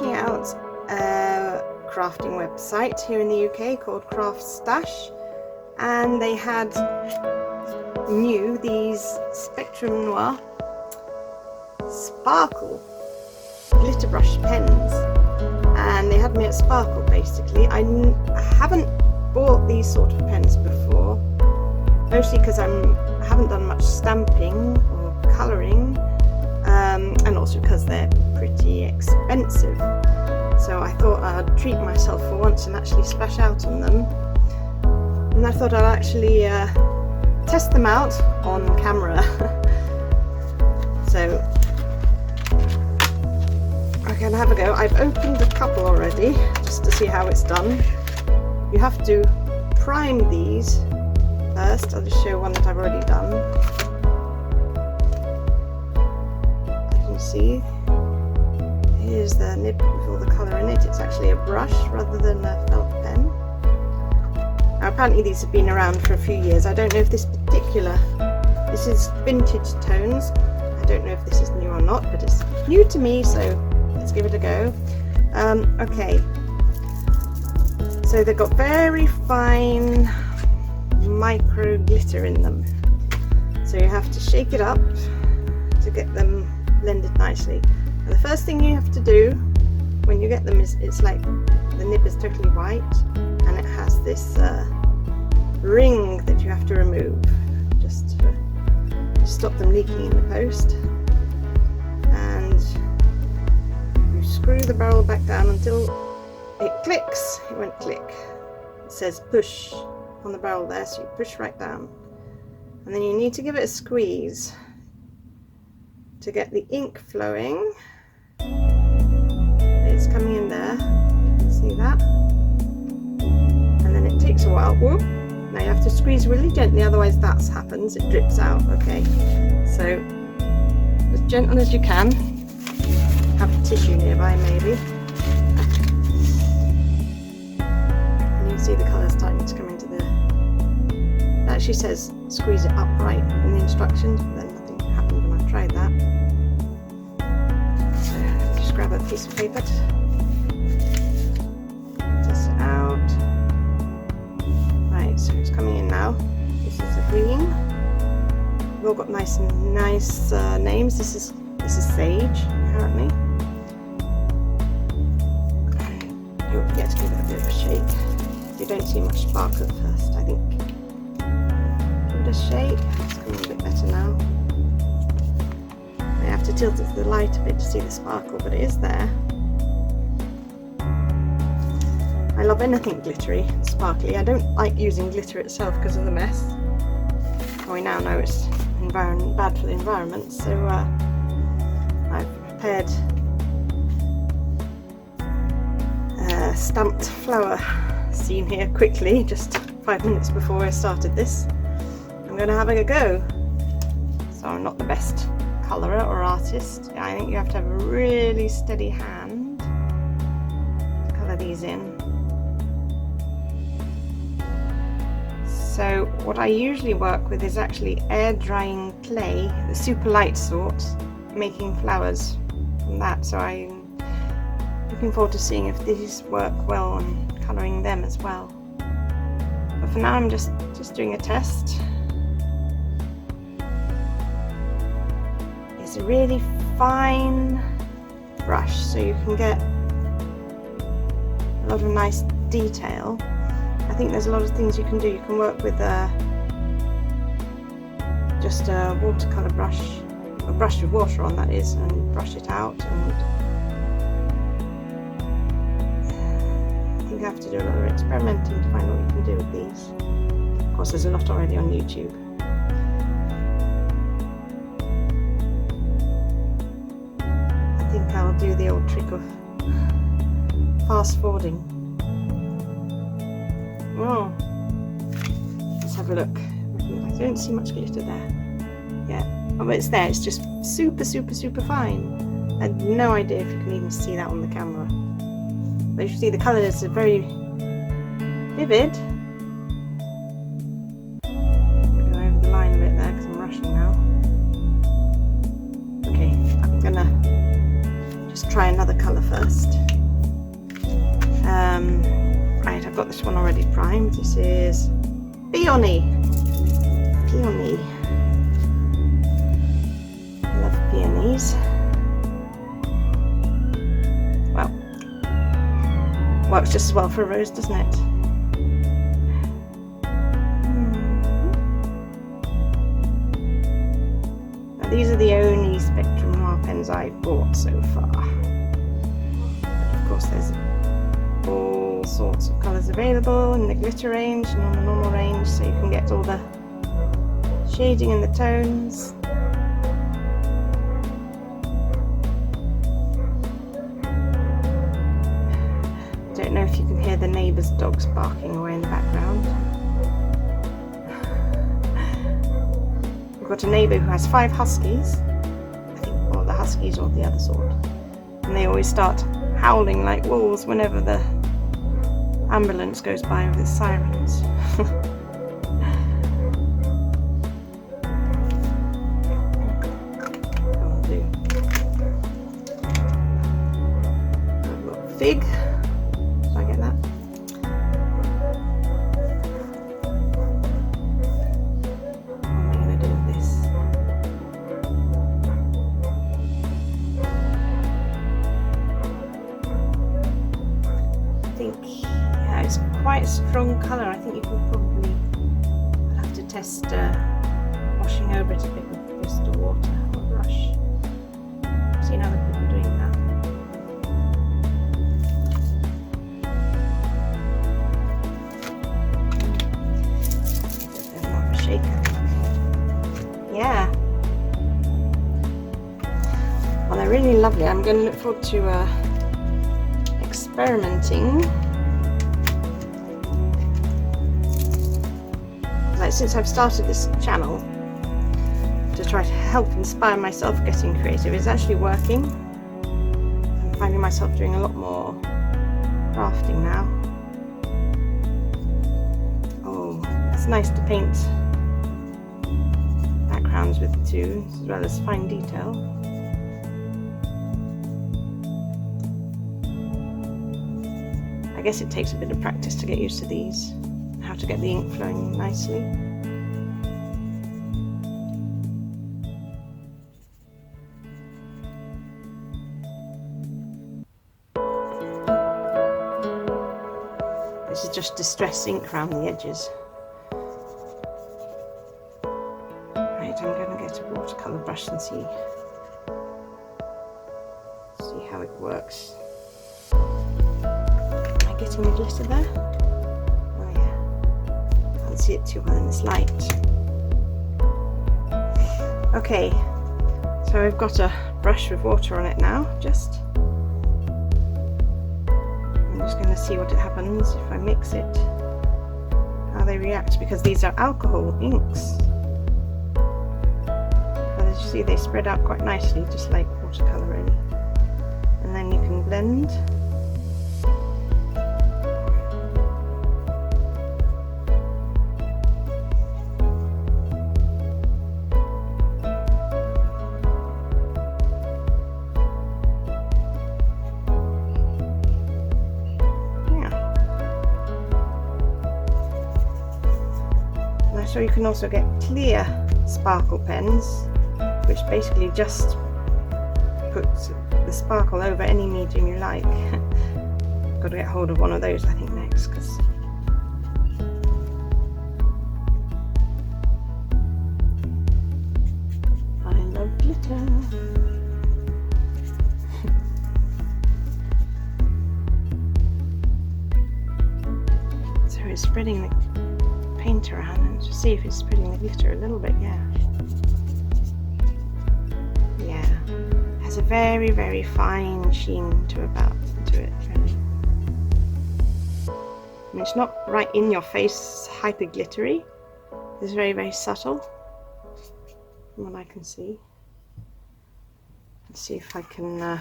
checking out a crafting website here in the UK called Craft Stash, and they had new these Spectrum Noir sparkle glitter brush pens, and they had me at Sparkle basically. I haven't bought these sort of pens before, mostly because I haven't done much stamping or colouring, and also because they're pretty expensive. So I thought I'd treat myself for once and actually splash out on them, and I thought I'd actually test them out on camera. So I can have a go. I've opened a couple already just to see how it's done. You have to prime these first. I'll just show one that I've already done. You can see here's the nib with all the colour in it. It's actually a brush rather than a felt pen. Now apparently these have been around for a few years. I don't know if this is vintage tones. I don't know if this is new or not, but it's new to me, so let's give it a go. Okay, so they've got very fine micro glitter in them, so you have to shake it up to get them blended nicely. And the first thing you have to do when you get them is, it's like the nib is totally white and it has this ring that you have to remove just to stop them leaking in the post. And you screw the barrel back down until it clicks. It won't click. It says push on the barrel there, so you push right down, and then you need to give it a squeeze to get the ink flowing. It's coming in there, see that? And then it takes a while. Whoop. Now you have to squeeze really gently, otherwise that happens, it drips out. Okay, so as gentle as you can. Have a tissue nearby maybe. And you can see the colour starting to come into the... It actually says squeeze it upright in the instructions, but then nothing happened when I tried that. So just grab a piece of paper to test it out. Right, so it's coming in now. This is the green. We've all got nice names. This is sage, apparently. Don't forget to give it a bit of a shake. You don't see much sparkle at first, I think. Give it a shake. It's coming a bit better now. I have to tilt it to the light a bit to see the sparkle, but it is there. I love anything glittery and sparkly. I don't like using glitter itself because of the mess. Well, we now know it's bad for the environment, so I've prepared a stamped flower scene here quickly, just 5 minutes before I started this. I'm going to have a go. So I'm not the best colourer or artist. I think you have to have a really steady hand to colour these in. So what I usually work with is actually air drying clay, the super light sort, making flowers from that. So I'm looking forward to seeing if these work well on colouring them as well. But for now I'm just doing a test. It's a really fine brush, so you can get a lot of nice detail. I think there's a lot of things you can do. You can work with just a watercolour brush, a brush with water on that is, and brush it out. And I think I have to do a lot of experimenting to find what you can do with these. Of course, there's a lot already on YouTube. I think I'll do the old trick of fast forwarding. Oh, let's have a look. I don't see much glitter there. Yeah, oh, but it's there. It's just super fine. I had no idea if you can even see that on the camera. But you see the colours are very vivid. Go over the line a bit there because I'm rushing now. Okay, I'm gonna just try another colour first. time. This is peony. Peony. I love peonies. Well, works just as well for a rose, doesn't it? Now, these are the only Spectrum Noir pens I've bought so far. But of course, there's all sorts of colours available in the glitter range and on the normal range, so you can get all the shading and the tones. I don't know if you can hear the neighbour's dogs barking away in the background. We've got a neighbour who has 5 huskies, I think, or the huskies or the other sort, and they always start howling like wolves whenever the ambulance goes by with its sirens. That'll do. I've got fig. Did I get that? What am I going to do with this? I think, yeah, it's quite a strong colour. I think you can probably have to test washing over it a bit with crystal water or brush. I've seen other people doing that. Give them more of a shake. Yeah. Well, they're really lovely. I'm going to look forward to experimenting. Like, since I've started this channel to try to help inspire myself getting creative, it's actually working. I'm finding myself doing a lot more crafting now. Oh, it's nice to paint backgrounds with too, as well as fine detail. I guess it takes a bit of practice to get used to these, how to get the ink flowing nicely. This is just distress ink around the edges. Right, I'm going to get a watercolour brush and see how it works. Getting the glitter there? Oh yeah, can't see it too well in this light. Okay, so I've got a brush with water on it now. I'm just going to see what happens if I mix it, how they react, because these are alcohol inks. But as you see, they spread out quite nicely, just like watercolour really. And then you can blend. So you can also get clear sparkle pens, which basically just puts the sparkle over any medium you like. Got to get hold of one of those, I think, next, because I love glitter. So it's spreading the paint around and to see if it's spreading the glitter a little bit. Yeah, has a very, very fine sheen to it really. I mean, it's not right in your face hyper glittery. It's very, very subtle from what I can see. Let's see if I can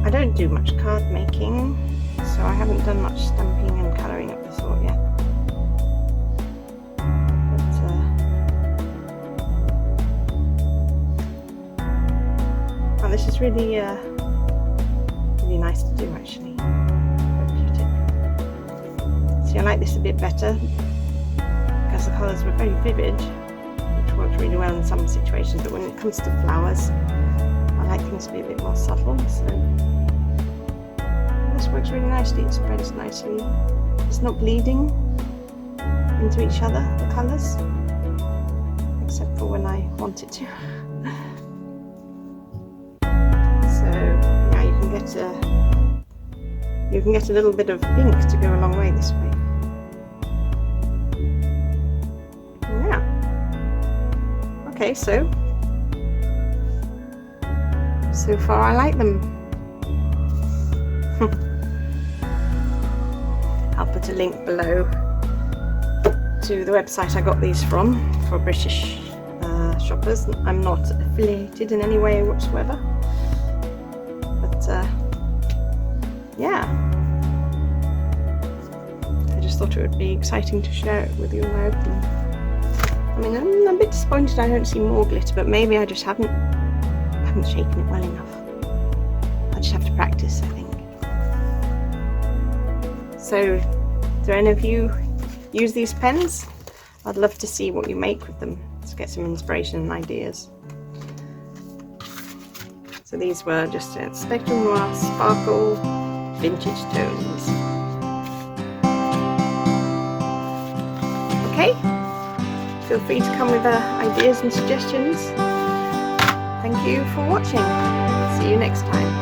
I don't do much card making, so I haven't done much stamping and colouring of the sort yet. But this is really really nice to do actually. Therapeutic. See, I like this a bit better because the colours were very vivid, which worked really well in some situations, but when it comes to flowers, I like things to be a bit more subtle, so this works really nicely. It spreads nicely. It's not bleeding into each other, the colours, except for when I want it to. So yeah, you can get a little bit of pink to go a long way this way. Yeah. Okay, so far I like them. I'll put a link below to the website I got these from for British shoppers. I'm not affiliated in any way whatsoever, but yeah, I just thought it would be exciting to share it with you in my opening. I mean, I'm a bit disappointed I don't see more glitter, but maybe I just haven't shaken it well enough. I just have to practice, I think. So, do any of you use these pens? I'd love to see what you make with them, to get some inspiration and ideas. So these were just Spectrum Noir Sparkle Vintage Tones. Okay, feel free to come with ideas and suggestions. Thank you for watching. See you next time.